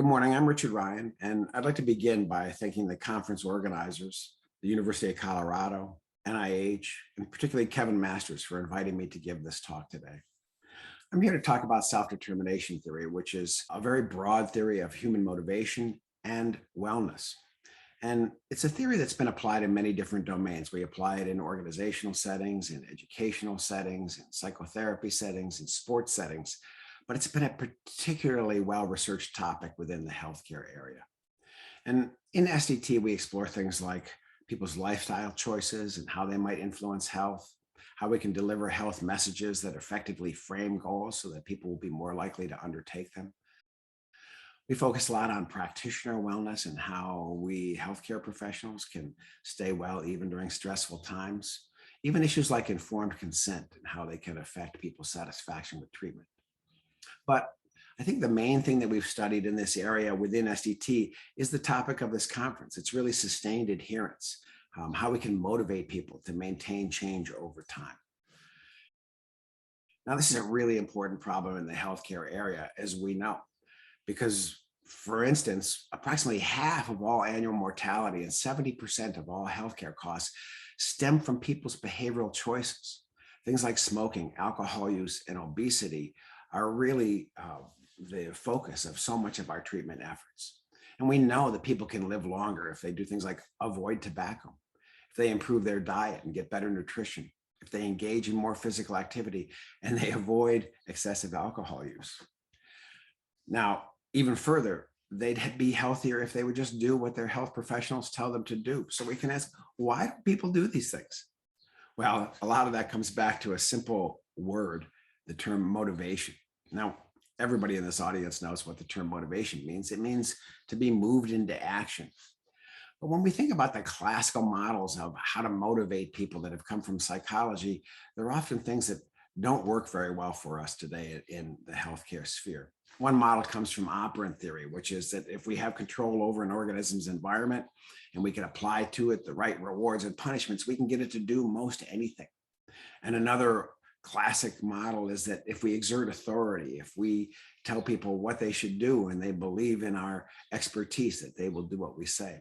Good morning. I'm Richard Ryan, and I'd like to begin by thanking the conference organizers, the University of Colorado, NIH, and particularly Kevin Masters for inviting me to give this talk today. I'm here to talk about self-determination theory, which is a very broad theory of human motivation and wellness. And it's a theory that's been applied in many different domains. We apply it in organizational settings, in educational settings, in psychotherapy settings, in sports settings, but it's been a particularly well-researched topic within the healthcare area. And in SDT, we explore things like people's lifestyle choices and how they might influence health, how we can deliver health messages that effectively frame goals so that people will be more likely to undertake them. We focus a lot on practitioner wellness and how we healthcare professionals can stay well even during stressful times, even issues like informed consent and how they can affect people's satisfaction with treatment. But I think the main thing that we've studied in this area within SDT is the topic of this conference. It's really sustained adherence, how we can motivate people to maintain change over time. Now, this is a really important problem in the healthcare area, as we know, because, for instance, approximately half of all annual mortality and 70% of all healthcare costs stem from people's behavioral choices. Things like smoking, alcohol use, and obesity are really the focus of so much of our treatment efforts. And we know that people can live longer if they do things like avoid tobacco, if they improve their diet and get better nutrition, if they engage in more physical activity, and they avoid excessive alcohol use. Now, even further, they'd be healthier if they would just do what their health professionals tell them to do. So we can ask, why do people do these things? Well, a lot of that comes back to a simple word, the term motivation. Now, everybody in this audience knows what the term motivation means. It means to be moved into action. But when we think about the classical models of how to motivate people that have come from psychology, they're often things that don't work very well for us today in the healthcare sphere. One model comes from operant theory, which is that if we have control over an organism's environment and we can apply to it the right rewards and punishments, we can get it to do most anything. And another classic model is that if we exert authority, if we tell people what they should do and they believe in our expertise, that they will do what we say.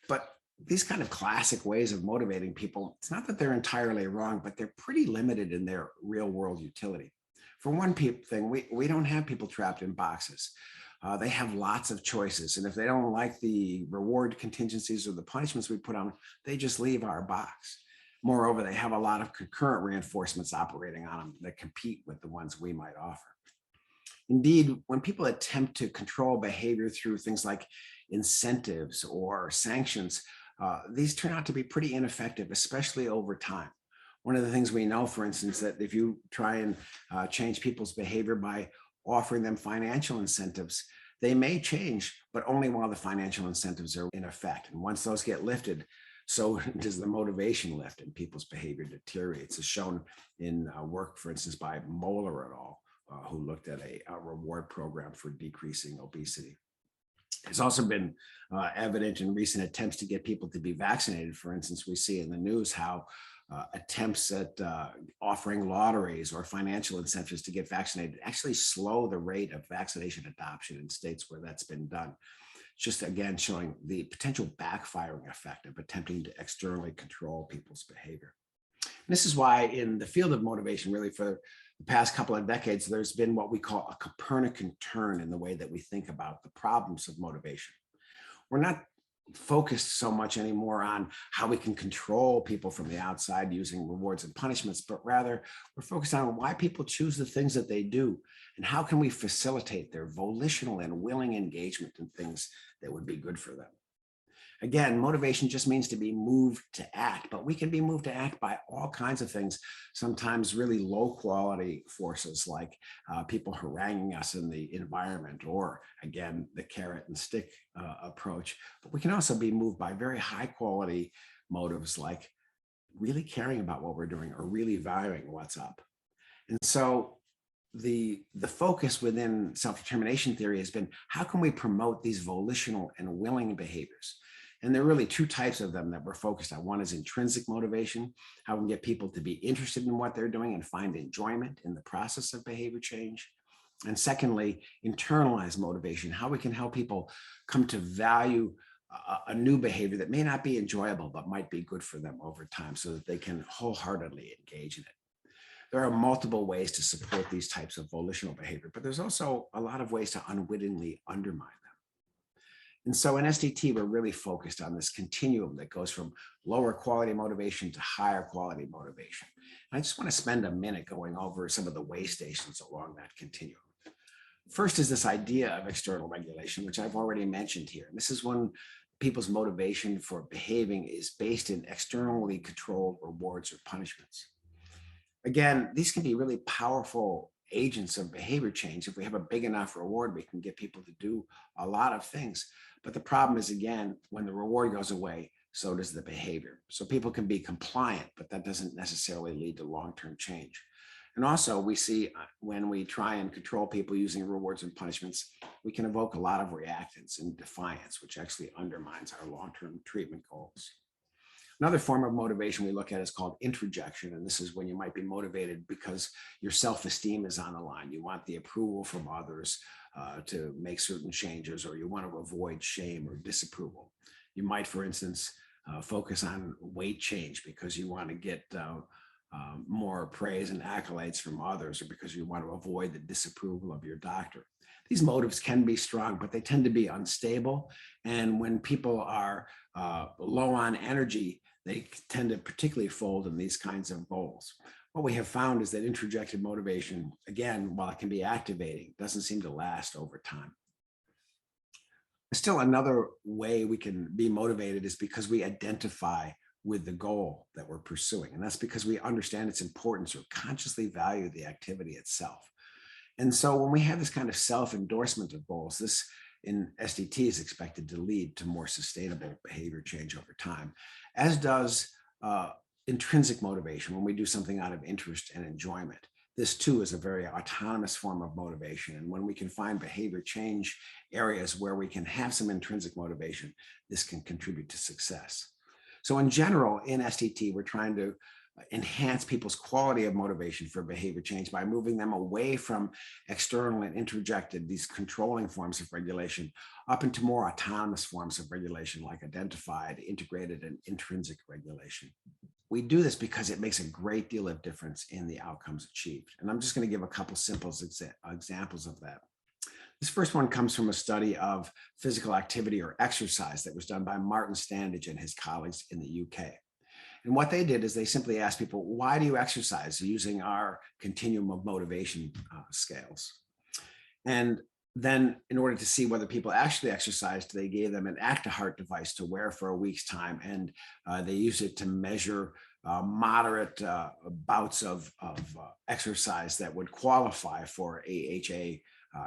But these kind of classic ways of motivating people, it's not that they're entirely wrong, but they're pretty limited in their real world utility. For one thing, we don't have people trapped in boxes. They have lots of choices. And if they don't like the reward contingencies or the punishments we put on, they just leave our box. Moreover, they have a lot of concurrent reinforcements operating on them that compete with the ones we might offer. Indeed, when people attempt to control behavior through things like incentives or sanctions, these turn out to be pretty ineffective, especially over time. One of the things we know, for instance, that if you try and change people's behavior by offering them financial incentives, they may change, but only while the financial incentives are in effect. And once those get lifted, so does the motivation lift and people's behavior deteriorates, as shown in work, for instance, by Moeller et al., who looked at a reward program for decreasing obesity. It's also been evident in recent attempts to get people to be vaccinated. For instance, we see in the news how attempts at offering lotteries or financial incentives to get vaccinated actually slow the rate of vaccination adoption in states where that's been done. Just again, showing the potential backfiring effect of attempting to externally control people's behavior. And this is why in the field of motivation, really for the past couple of decades, there's been what we call a Copernican turn in the way that we think about the problems of motivation. We're not focused so much anymore on how we can control people from the outside using rewards and punishments, but rather we're focused on why people choose the things that they do and how can we facilitate their volitional and willing engagement in things that would be good for them. Again, motivation just means to be moved to act, but we can be moved to act by all kinds of things, sometimes really low quality forces like people haranguing us in the environment, or again, the carrot and stick approach. But we can also be moved by very high quality motives like really caring about what we're doing or really valuing what's up. And so the focus within self-determination theory has been, how can we promote these volitional and willing behaviors? And there are really two types of them that we're focused on. One is intrinsic motivation, how we can get people to be interested in what they're doing and find enjoyment in the process of behavior change. And secondly, internalize motivation, how we can help people come to value a new behavior that may not be enjoyable, but might be good for them over time so that they can wholeheartedly engage in it. There are multiple ways to support these types of volitional behavior, but there's also a lot of ways to unwittingly undermine them. And so in SDT, we're really focused on this continuum that goes from lower quality motivation to higher quality motivation. And I just want to spend a minute going over some of the way stations along that continuum. First is this idea of external regulation, which I've already mentioned here. And this is when people's motivation for behaving is based in externally controlled rewards or punishments. Again, these can be really powerful agents of behavior change. If we have a big enough reward, we can get people to do a lot of things. But the problem is, again, when the reward goes away, so does the behavior. So people can be compliant, but that doesn't necessarily lead to long-term change. And also we see when we try and control people using rewards and punishments, we can evoke a lot of reactance and defiance, which actually undermines our long-term treatment goals. Another form of motivation we look at is called introjection. And this is when you might be motivated because your self-esteem is on the line. You want the approval from others to make certain changes, or you want to avoid shame or disapproval. You might, for instance, focus on weight change because you want to get more praise and accolades from others, or because you want to avoid the disapproval of your doctor. These motives can be strong, but they tend to be unstable. And when people are low on energy, they tend to particularly fold in these kinds of goals. What we have found is that introjected motivation, again, while it can be activating, doesn't seem to last over time. Still, another way we can be motivated is because we identify with the goal that we're pursuing. And that's because we understand its importance or consciously value the activity itself. And so when we have this kind of self-endorsement of goals, this in SDT is expected to lead to more sustainable behavior change over time, as does intrinsic motivation when we do something out of interest and enjoyment. This too is a very autonomous form of motivation. And when we can find behavior change areas where we can have some intrinsic motivation, this can contribute to success. So in general, in SDT, we're trying to enhance people's quality of motivation for behavior change by moving them away from external and introjected, these controlling forms of regulation, up into more autonomous forms of regulation like identified, integrated, and intrinsic regulation. We do this because it makes a great deal of difference in the outcomes achieved. And I'm just going to give a couple simple examples of that. This first one comes from a study of physical activity or exercise that was done by Martin Standage and his colleagues in the UK. And what they did is they simply asked people, why do you exercise, using our continuum of motivation scales? And then in order to see whether people actually exercised, they gave them an act-to-heart device to wear for a week's time. And they used it to measure moderate bouts of exercise that would qualify for AHA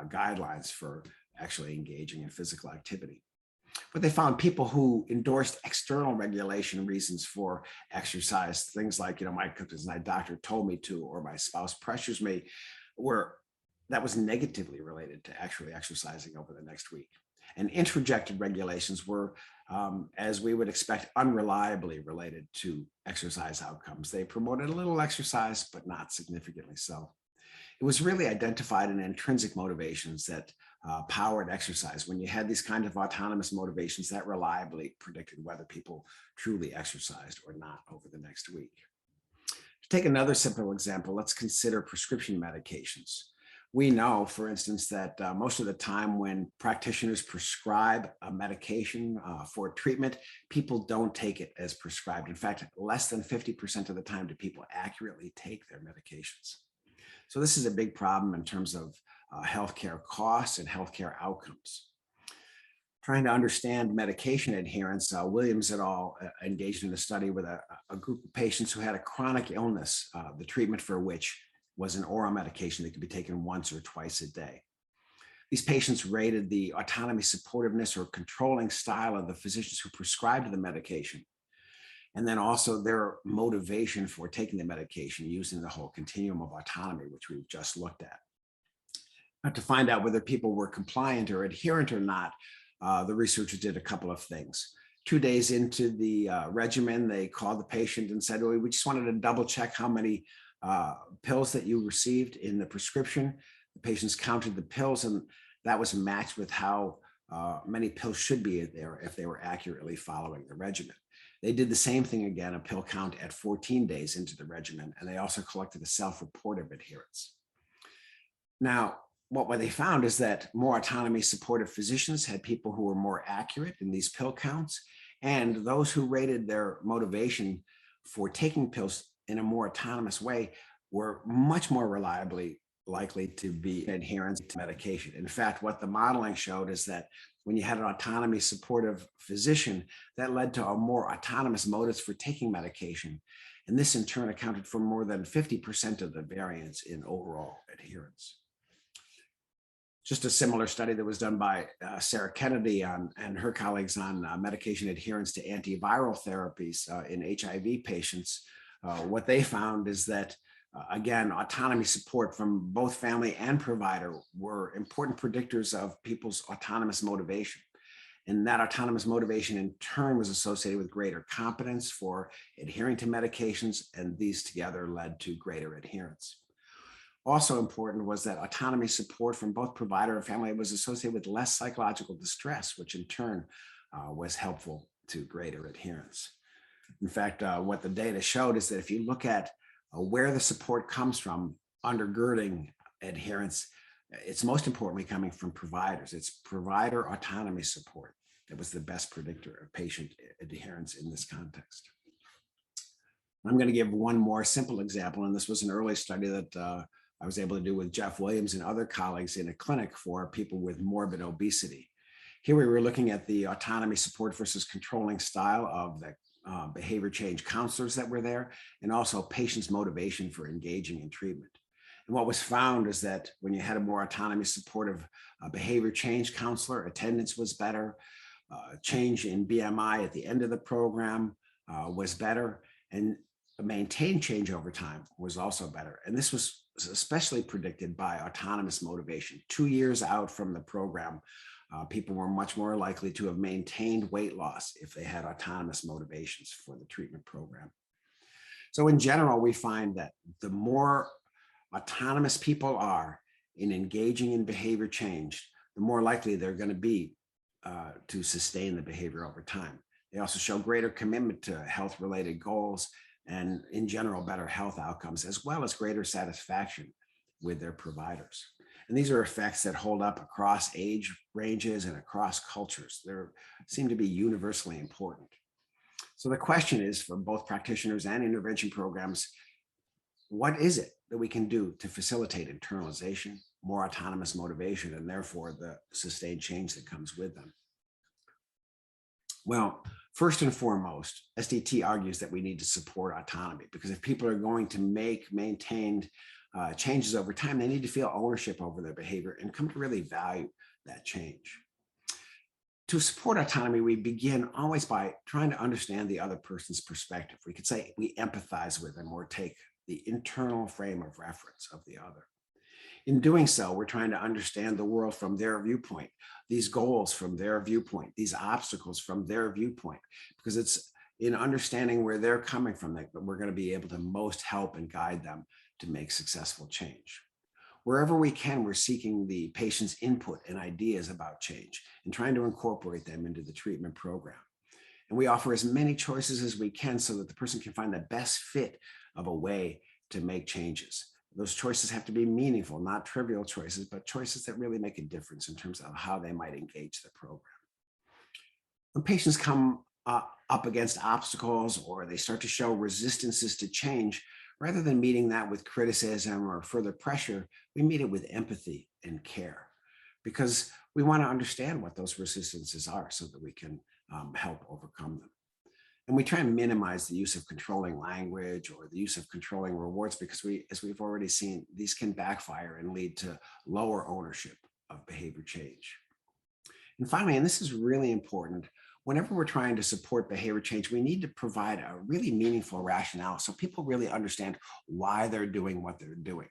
guidelines for actually engaging in physical activity. But they found people who endorsed external regulation reasons for exercise, things like, my doctor told me to, or my spouse pressures me, that was negatively related to actually exercising over the next week. And introjected regulations were, as we would expect, unreliably related to exercise outcomes. They promoted a little exercise, but not significantly so. It was really identified in intrinsic motivations that powered exercise. When you had these kind of autonomous motivations, that reliably predicted whether people truly exercised or not over the next week. To take another simple example, let's consider prescription medications. We know, for instance, that most of the time when practitioners prescribe a medication for treatment, people don't take it as prescribed. In fact, less than 50% of the time do people accurately take their medications. So this is a big problem in terms of healthcare costs and healthcare outcomes. Trying to understand medication adherence, Williams et al. Engaged in a study with a group of patients who had a chronic illness, the treatment for which was an oral medication that could be taken once or twice a day. These patients rated the autonomy, supportiveness, or controlling style of the physicians who prescribed the medication, and then also their motivation for taking the medication using the whole continuum of autonomy, which we've just looked at. Now, to find out whether people were compliant or adherent or not, the researchers did a couple of things. 2 days into the regimen, they called the patient and said, well, we just wanted to double check how many pills that you received in the prescription. The patients counted the pills, and that was matched with how many pills should be there if they were accurately following the regimen. They did the same thing again, a pill count at 14 days into the regimen, and they also collected a self-report of adherence. Now, what they found is that more autonomy supportive physicians had people who were more accurate in these pill counts, and those who rated their motivation for taking pills in a more autonomous way were much more reliably likely to be adherence to medication. In fact, what the modeling showed is that when you had an autonomy supportive physician, that led to a more autonomous motives for taking medication. And this in turn accounted for more than 50% of the variance in overall adherence. Just a similar study that was done by Sarah Kennedy and her colleagues on medication adherence to antiviral therapies in HIV patients. What they found is that, again, autonomy support from both family and provider were important predictors of people's autonomous motivation. And that autonomous motivation in turn was associated with greater competence for adhering to medications, and these together led to greater adherence. Also important was that autonomy support from both provider and family was associated with less psychological distress, which in turn was helpful to greater adherence. In fact, what the data showed is that if you look at where the support comes from undergirding adherence, it's most importantly coming from providers. It's provider autonomy support that was the best predictor of patient adherence in this context. I'm going to give one more simple example, and this was an early study that I was able to do with Jeff Williams and other colleagues in a clinic for people with morbid obesity. Here we were looking at the autonomy support versus controlling style of the behavior change counselors that were there, and also patients' motivation for engaging in treatment. And what was found is that when you had a more autonomy supportive behavior change counselor, attendance was better, change in BMI at the end of the program was better, and maintained change over time was also better. And this was especially predicted by autonomous motivation. 2 years out from the program, people were much more likely to have maintained weight loss if they had autonomous motivations for the treatment program. So in general, we find that the more autonomous people are in engaging in behavior change, the more likely they're going to be to sustain the behavior over time. They also show greater commitment to health-related goals and in general, better health outcomes, as well as greater satisfaction with their providers. And these are effects that hold up across age ranges and across cultures. They seem to be universally important. So the question is for both practitioners and intervention programs, what is it that we can do to facilitate internalization, more autonomous motivation, and therefore the sustained change that comes with them? Well, first and foremost, SDT argues that we need to support autonomy, because if people are going to make maintained changes over time, they need to feel ownership over their behavior and come to really value that change. To support autonomy, we begin always by trying to understand the other person's perspective. We could say we empathize with them or take the internal frame of reference of the other. In doing so, we're trying to understand the world from their viewpoint, these goals from their viewpoint, these obstacles from their viewpoint, because it's in understanding where they're coming from that we're going to be able to most help and guide them to make successful change. Wherever we can, we're seeking the patient's input and ideas about change and trying to incorporate them into the treatment program. And we offer as many choices as we can so that the person can find the best fit of a way to make changes. Those choices have to be meaningful, not trivial choices, but choices that really make a difference in terms of how they might engage the program. When patients come up against obstacles or they start to show resistances to change, rather than meeting that with criticism or further pressure, we meet it with empathy and care, because we want to understand what those resistances are so that we can help overcome them. And we try and minimize the use of controlling language or the use of controlling rewards, because as we've already seen, these can backfire and lead to lower ownership of behavior change. And finally, and this is really important, whenever we're trying to support behavior change, we need to provide a really meaningful rationale so people really understand why they're doing what they're doing.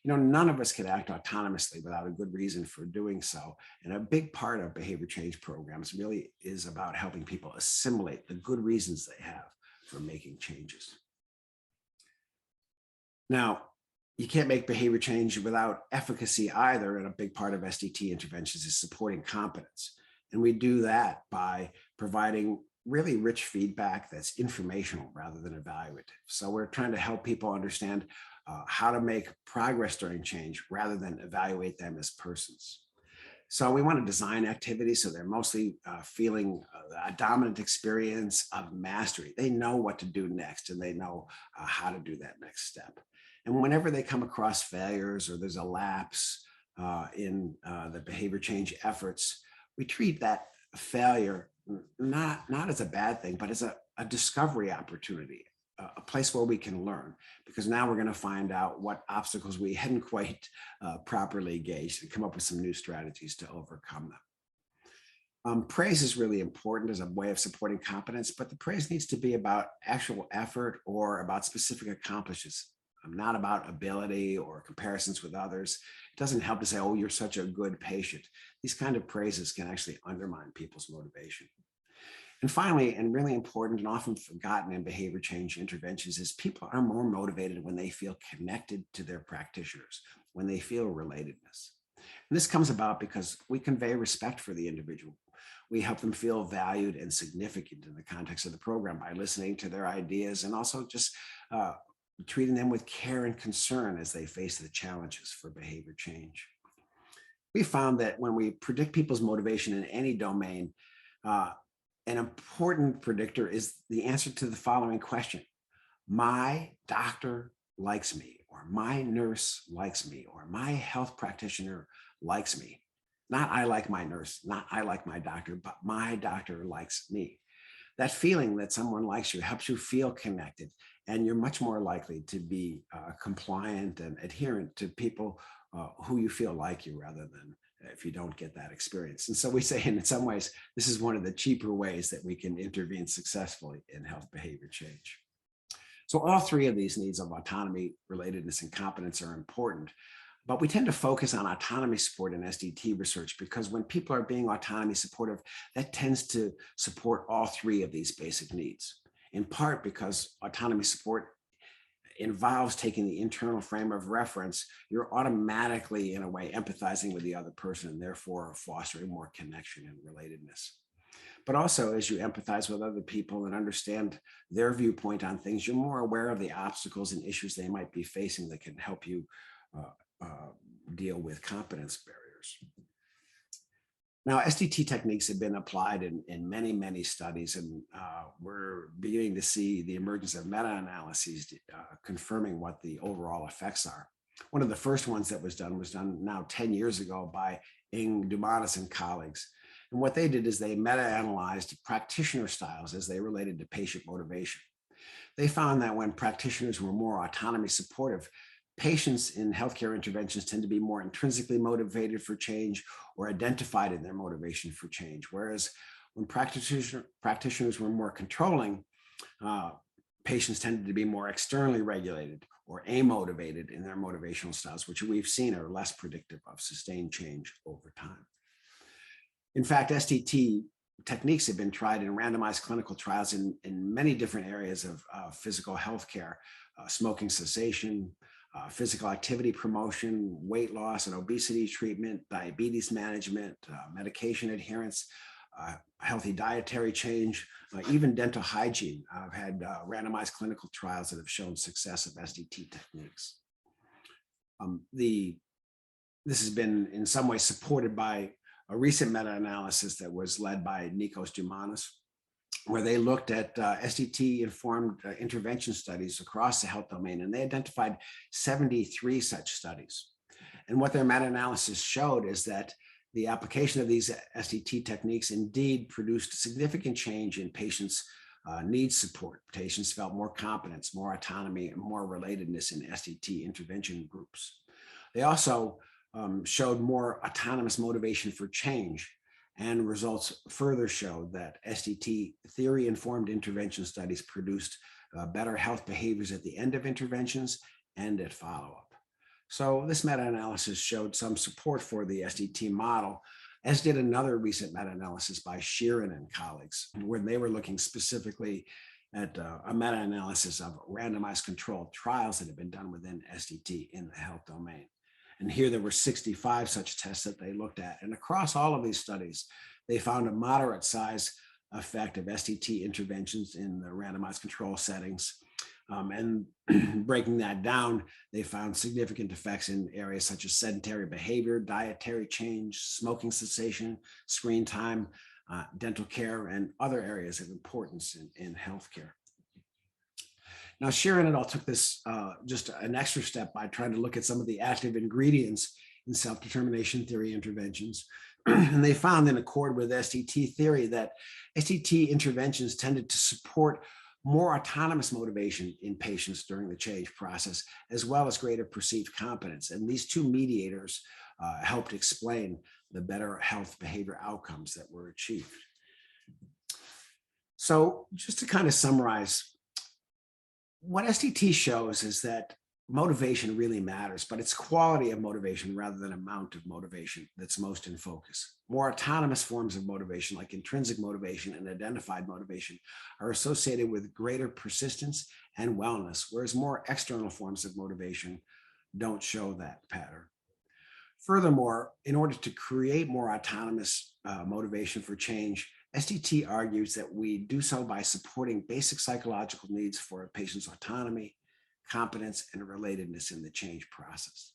You know, none of us can act autonomously without a good reason for doing so. And a big part of behavior change programs really is about helping people assimilate the good reasons they have for making changes. Now, you can't make behavior change without efficacy either. And a big part of SDT interventions is supporting competence. And we do that by providing really rich feedback that's informational rather than evaluative. So we're trying to help people understand how to make progress during change rather than evaluate them as persons. So we want to design activities so they're mostly feeling a dominant experience of mastery. They know what to do next and they know how to do that next step. And whenever they come across failures or there's a lapse in the behavior change efforts, we treat that failure not as a bad thing, but as a discovery opportunity, a place where we can learn, because now we're going to find out what obstacles we hadn't quite properly gauged and come up with some new strategies to overcome them. Praise is really important as a way of supporting competence, but the praise needs to be about actual effort or about specific accomplishments, not about ability or comparisons with others. It doesn't help to say, oh, you're such a good patient. These kind of praises can actually undermine people's motivation. And finally, and really important and often forgotten in behavior change interventions, is people are more motivated when they feel connected to their practitioners, when they feel relatedness. And this comes about because we convey respect for the individual. We help them feel valued and significant in the context of the program by listening to their ideas and also just treating them with care and concern as they face the challenges for behavior change. We found that when we predict people's motivation in any domain, an important predictor is the answer to the following question: my doctor likes me, or my nurse likes me, or my health practitioner likes me. Not I like my nurse, not I like my doctor, but my doctor likes me. That feeling that someone likes you helps you feel connected, and you're much more likely to be compliant and adherent to people who you feel like you, rather than if you don't get that experience. And so we say, in some ways, this is one of the cheaper ways that we can intervene successfully in health behavior change. So all three of these needs of autonomy, relatedness, and competence are important. But we tend to focus on autonomy support in SDT research because when people are being autonomy supportive, that tends to support all three of these basic needs, in part because autonomy support involves taking the internal frame of reference. You're automatically, in a way, empathizing with the other person and therefore fostering more connection and relatedness. But also, as you empathize with other people and understand their viewpoint on things, you're more aware of the obstacles and issues they might be facing that can help you deal with competence barriers. Now, SDT techniques have been applied in many, many studies, and we're beginning to see the emergence of meta-analyses confirming what the overall effects are. One of the first ones that was done now 10 years ago by Dumanis and colleagues. And what they did is they meta-analyzed practitioner styles as they related to patient motivation. They found that when practitioners were more autonomy supportive, patients in healthcare interventions tend to be more intrinsically motivated for change or identified in their motivation for change. Whereas when practitioners were more controlling, patients tended to be more externally regulated or amotivated in their motivational styles, which we've seen are less predictive of sustained change over time. In fact, SDT techniques have been tried in randomized clinical trials in many different areas of physical healthcare, smoking cessation, physical activity promotion, weight loss and obesity treatment, diabetes management, medication adherence, healthy dietary change, even dental hygiene. I've had randomized clinical trials that have shown success of SDT techniques. This has been in some ways supported by a recent meta-analysis that was led by Nikos Dumanis, where they looked at SDT-informed intervention studies across the health domain, and they identified 73 such studies. And what their meta-analysis showed is that the application of these SDT techniques indeed produced significant change in patients' needs support. Patients felt more competence, more autonomy, and more relatedness in SDT intervention groups. They also showed more autonomous motivation for change, and results further showed that SDT theory-informed intervention studies produced better health behaviors at the end of interventions and at follow-up. So this meta-analysis showed some support for the SDT model, as did another recent meta-analysis by Sheeran and colleagues, where they were looking specifically at a meta-analysis of randomized controlled trials that have been done within SDT in the health domain. And here there were 65 such tests that they looked at. And across all of these studies, they found a moderate size effect of SDT interventions in the randomized control settings. And breaking that down, they found significant effects in areas such as sedentary behavior, dietary change, smoking cessation, screen time, dental care, and other areas of importance in healthcare. Now, Sharon et al. Took this just an extra step by trying to look at some of the active ingredients in self-determination theory interventions. And they found, in accord with SDT theory, that SDT interventions tended to support more autonomous motivation in patients during the change process, as well as greater perceived competence. And these two mediators helped explain the better health behavior outcomes that were achieved. So just to kind of summarize, what SDT shows is that motivation really matters, but it's quality of motivation rather than amount of motivation that's most in focus. More autonomous forms of motivation, like intrinsic motivation and identified motivation, are associated with greater persistence and wellness, whereas more external forms of motivation don't show that pattern. Furthermore, in order to create more autonomous motivation for change, SDT argues that we do so by supporting basic psychological needs for a patient's autonomy, competence, and relatedness in the change process.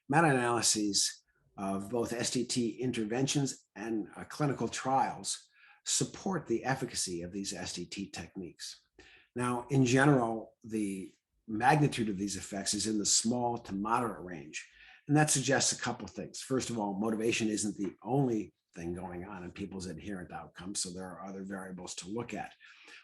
Meta-analyses of both SDT interventions and clinical trials support the efficacy of these SDT techniques. Now, in general, the magnitude of these effects is in the small to moderate range, and that suggests a couple of things. First of all, motivation isn't the only thing going on in people's adherent outcomes, so there are other variables to look at.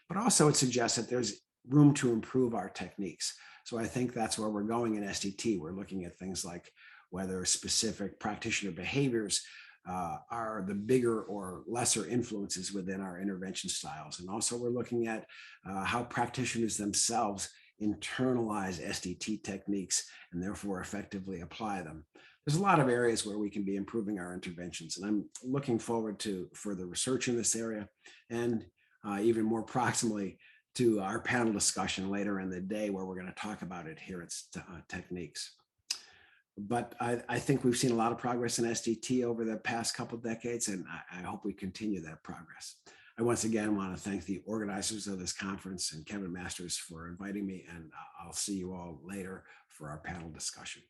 But also it suggests that there's room to improve our techniques. So I think that's where we're going in SDT. We're looking at things like whether specific practitioner behaviors are the bigger or lesser influences within our intervention styles. And also we're looking at how practitioners themselves internalize SDT techniques and therefore effectively apply them. There's a lot of areas where we can be improving our interventions, and I'm looking forward to further research in this area, and even more proximally to our panel discussion later in the day, where we're going to talk about adherence techniques. But I think we've seen a lot of progress in SDT over the past couple of decades, and I hope we continue that progress. I once again want to thank the organizers of this conference and Kevin Masters for inviting me, and I'll see you all later for our panel discussion.